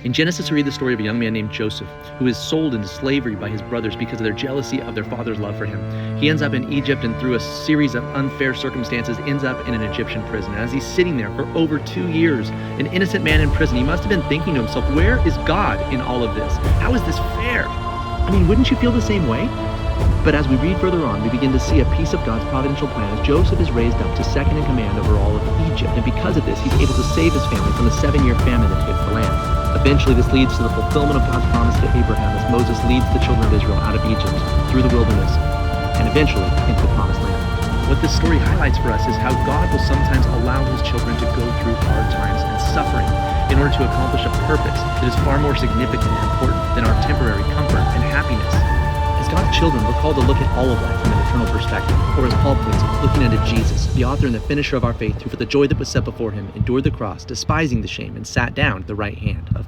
In Genesis, we read the story of a young man named Joseph, who is sold into slavery by his brothers because of their jealousy of their father's love for him. He ends up in Egypt, and through a series of unfair circumstances, ends up in an Egyptian prison. And as he's sitting there for over 2 years, an innocent man in prison, he must have been thinking to himself, where is God in all of this? How is this fair? I mean, wouldn't you feel the same way? But as we read further on, we begin to see a piece of God's providential plan as Joseph is raised up to second in command over all of Egypt. And because of this, he's able to save his family from the 7-year famine that hits the land. Eventually, this leads to the fulfillment of God's promise to Abraham as Moses leads the children of Israel out of Egypt, through the wilderness, and eventually into the promised land. What this story highlights for us is how God will sometimes allow his children to go through hard times and suffering in order to accomplish a purpose that is far more significant and important than our temporary comfort and happiness. As God's children, we're called to look at all of life from an eternal perspective, or as Paul puts it, looking into Jesus, the author and the finisher of our faith, who for the joy that was set before him endured the cross, despising the shame, and sat down at the right hand of God.